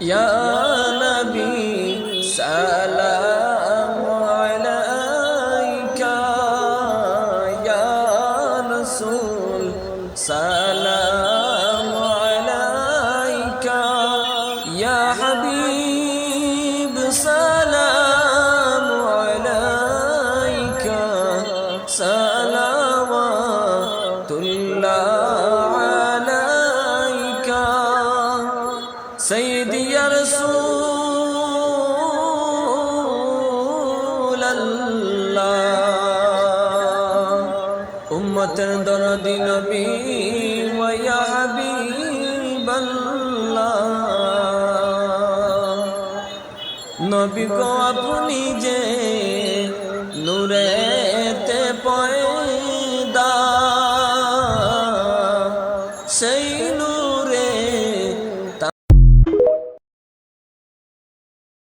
ইয়া নবী সালামু আলাইকা, ইয়া রাসূল সালামু আলাইকা, ইয়া হাবিব সালামু আলাইকা, সালাওয়াতুল্লাহ আলাইকা। সাইয়্যিদি ইয়া রাসূলাল্লাহ, উম্মতের দরদি নবী ওয়া ইয়া হাবিবাল্লাহ। নবী গো আপনি যে নূরে